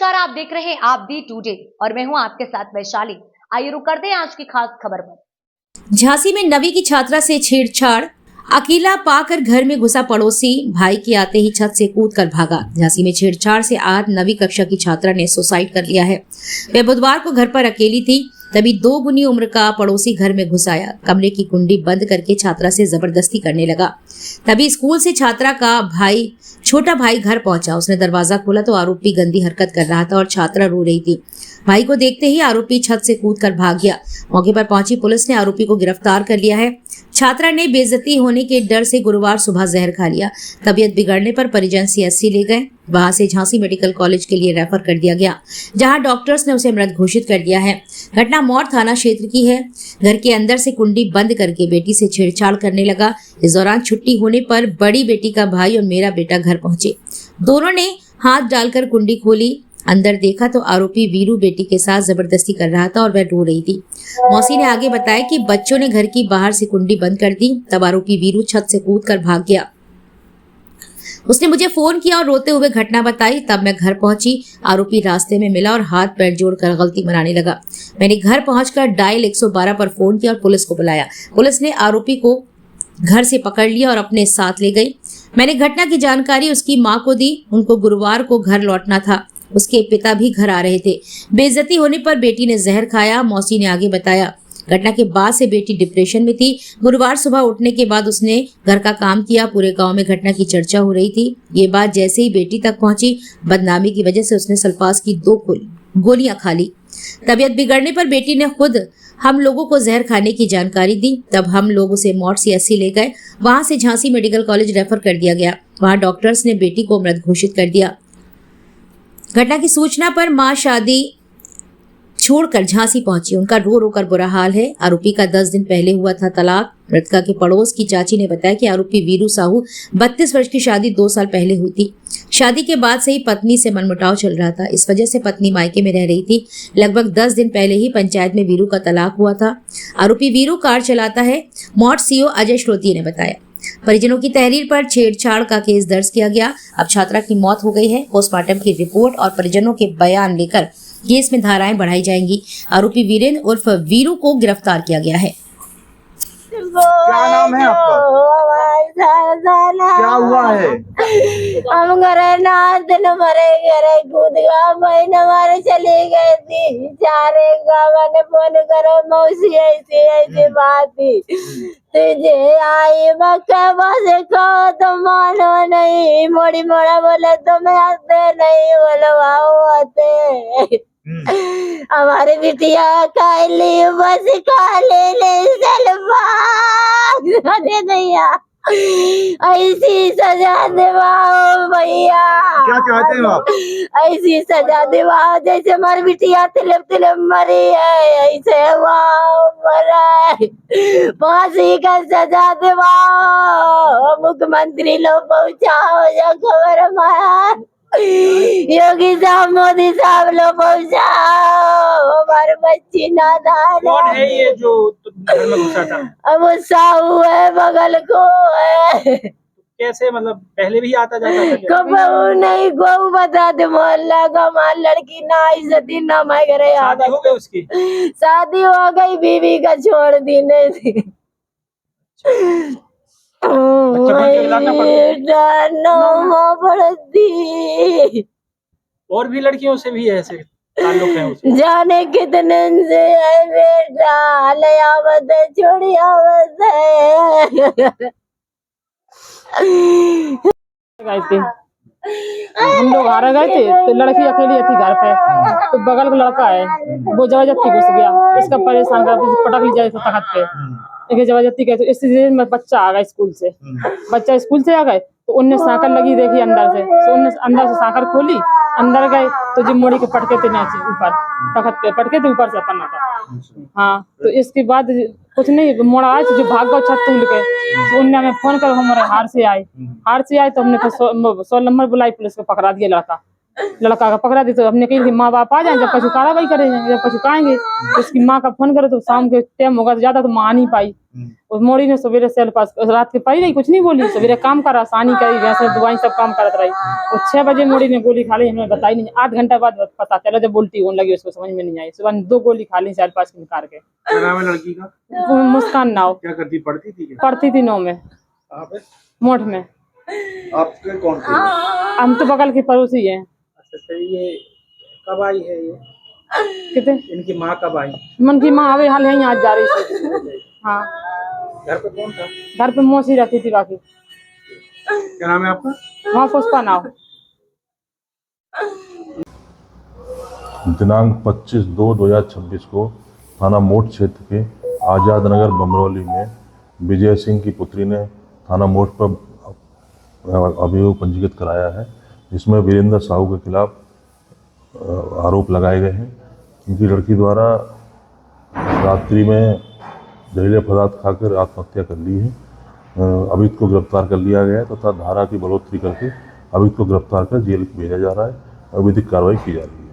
नमस्कार, आप देख रहे हैं आप दी टुडे और मैं हूं आपके साथ वैशाली। आइए रुक करते हैं आज की खास खबर पर। झांसी में 9वीं की छात्रा से छेड़छाड़, अकेला पाकर घर में घुसा पड़ोसी, भाई के आते ही छत से कूदकर भागा। झांसी में छेड़छाड़ से आहत 9वीं कक्षा की छात्रा ने सुसाइड कर लिया है। वह बुधवार को घर पर अकेली थी, तभी 2 गुनी उम्र का पड़ोसी घर में घुस आया। कमरे की कुंडी बंद करके छात्रा से जबरदस्ती करने लगा। तभी स्कूल से छात्रा का छोटा भाई घर पहुंचा। उसने दरवाजा खोला तो आरोपी गंदी हरकत कर रहा था और छात्रा रो रही थी। भाई को देखते ही आरोपी छत से कूदकर भाग गया। मौके पर पहुंची पुलिस ने आरोपी को गिरफ्तार कर लिया है। छात्रा ने बेइज्जती होने के डर से गुरुवार सुबह जहर खा लिया। तबीयत बिगड़ने पर परिजन CHC ले गए। वहां से झांसी मेडिकल कॉलेज के लिए रेफर कर दिया गया, जहां डॉक्टर्स ने उसे मृत घोषित कर दिया है। घटना मौर थाना क्षेत्र की है। घर के अंदर से कुंडी बंद करके बेटी से छेड़छाड़ करने लगा। इस दौरान छुट्टी होने पर बड़ी बेटी का भाई और मेरा बेटा घर पहुंचे। दोनों ने हाथ डालकर कुंडी खोली। अंदर देखा तो आरोपी वीरू बेटी के साथ जबरदस्ती कर रहा था और वह रो रही थी। मौसी ने आगे बताया कि बच्चों ने घर की बाहर से कुंडी बंद कर दी। तब आरोपी वीरू छत से कूदकर भाग गया। उसने मुझे फोन किया और रोते हुए घटना बताई। तब मैं घर पहुंची। आरोपी रास्ते में मिला और हाथ पैर जोड़कर गलती मनाने लगा। मैंने घर पहुंचकर डायल 112 पर फोन किया और पुलिस को बुलाया। पुलिस ने आरोपी को घर से पकड़ लिया और अपने साथ ले गई। मैंने घटना की जानकारी उसकी माँ को दी। उनको गुरुवार को घर लौटना था। उसके पिता भी घर आ रहे थे। बेइज्जती होने पर बेटी ने जहर खाया। मौसी ने आगे बताया, घटना के बाद से बेटी डिप्रेशन में थी। गुरुवार सुबह उठने के बाद उसने घर का काम किया। पूरे गांव में घटना की चर्चा हो रही थी। ये बात जैसे ही बेटी तक पहुंची, बदनामी की वजह से उसने सल्फास की 2 गोलियां खा ली। तबीयत बिगड़ने पर बेटी ने खुद हम लोगों को जहर खाने की जानकारी दी। तब हम लोग उसे मौर CHC ले गए। वहां से झांसी मेडिकल कॉलेज रेफर कर दिया गया। वहां डॉक्टर्स ने बेटी को मृत घोषित कर दिया। घटना की सूचना पर मां शादी छोड़कर झांसी पहुंची। उनका रो रो कर बुरा हाल है। आरोपी का 10 दिन पहले हुआ था तलाक। मृतका के पड़ोस की चाची ने बताया कि आरोपी वीरू साहू 32 वर्ष की शादी 2 साल पहले हुई थी। शादी के बाद से ही पत्नी से मनमुटाव चल रहा था। इस वजह से पत्नी मायके में रह रही थी। लगभग 10 दिन पहले ही पंचायत में वीरू का तलाक हुआ था। आरोपी वीरू कार चलाता है। मौत CO अजय श्रोती ने बताया। परिजनों की तहरीर पर छेड़छाड़ का केस दर्ज किया गया। अब छात्रा की मौत हो गई है। पोस्टमार्टम की रिपोर्ट और परिजनों के बयान लेकर केस में धाराएं बढ़ाई जाएंगी। आरोपी वीरेंद्र उर्फ वीरू को गिरफ्तार किया गया है। क्या नाम है आपका? क्या हुआ है? हम घरे ना दिन भरे घरे कूद गया। बहन हमारे चली गई थी। चारे मैंने फोन करो, मौसी ऐसी ऐसी बात थी। तुझे आई मक्का बस को तो मानो नहीं। मोड़ी मोड़ा बोले तो मैं आते नहीं बोलवाओ आते। हमारी बिटिया काली बस काले ले सलवा दे दैया। ऐसी सजा दिवाओ भैया। क्या चाहते हो आप? ऐसी सजा दिवाओ जैसे हमारी बिटिया तिलप तिलप मरी है, ऐसे वाओ मरा। फांसी का सजा दिवाओ। मुख्यमंत्री लोग पहुंचाओ या खबर माया। योगी साहब मोदी साहब लोग पहुंचाओ। हमारे बच्ची नादान। कौन है ये जो घर में घुसा था? अब वो साहू है, बगल को है। कैसे, मतलब पहले भी आता जाता था? कब नहीं गौ बता दे। मोहल्ला का माल लड़की ना इज्जती ना मैं करे। शादी हो गई उसकी? शादी हो गई, बीवी का छोड़ दी नहीं। और भी लड़कियों से भी ऐसे ताल्लुक है उसके? जाने कितने से है बेटा। ले आवत है, छोड़ी आवत है। गए थे हम लोग हारे गए थे तो लड़की अकेली थी घर पे। तो बगल का लड़का है, वो जबरदस्ती घुस गया। इसका परेशान कर पटक ली जाए तखत पे। जबरदस्ती गए तो इस सीजन में बच्चा आ गया स्कूल से। बच्चा स्कूल से आ गए तो उनने सांकर लगी देखी अंदर से। तो उनने अंदर से सांकर खोली, अंदर गए तो जी मोड़ी के पटके थे नीचे ऊपर तखत पे, पटके थे ऊपर से पन्ना था। हाँ, तो इसके बाद कुछ नहीं, मोड़ा आए जो भाग गए छत तोड़ के। तो उनने हमें फोन कर, हमारे हार से आए तो हमने 100 नंबर बुलाई, पुलिस को पकड़ा दिया लड़का। लड़का का पकड़ा दी तो हमने कही माँ बाप आ जाए, जब पशु कार्रवाई करेंगे, जब पशु खाएंगे तो उसकी माँ का फोन करे तो शाम के टाइम होगा तो ज्यादा तो माँ आ नहीं पाई। उस मोड़ी ने सवेरे से पास रात के पाई रही, कुछ नहीं बोली, सवेरे काम करा, आसानी करी, वैसे दुआई सब काम करत रही। और 6 बजे मोड़ी ने गोली खा ली, हमें बताई नहीं, 8 घंटा बाद पता चला जब उल्टी होने लगी, उसको समझ में नहीं आई। सुबह 2 गोली खा ली 4-5 की निकाल के। क्या नाम है लड़की का? मुस्कान नाव। क्या करती, पढ़ती थी क्या? पढ़ती थी 9 में, कहाँ पे? मोठ में। आपके कौन थे? हम तो बगल के पड़ोसी हैं। अच्छा, ये कब आई है ये? कितने इनकी माँ कब आई? मन की माँ अभी हाल यहीं आज जा रही थी। हाँ, घर पे कौन था? घर पे मौसी रहती थी बाकी। क्या नाम है आपका? वहाँ पुष्पा नाव। दिनांक 25/2/2026 को थाना मोट क्षेत्र के आज़ाद नगर बमरौली में विजय सिंह की पुत्री ने थाना मोट पर अभियोग पंजीकृत कराया है, जिसमें वीरेंद्र साहू के खिलाफ आरोप लगाए गए हैं। उनकी लड़की द्वारा रात्रि में जहरीले पदार्थ खाकर आत्महत्या कर ली है। अभियुक्त को गिरफ्तार कर लिया गया है तथा धारा की बढ़ोतरी करके अभियुक्त को गिरफ्तार कर जेल भेजा जा रहा है और विधिक कार्रवाई की जा रही है।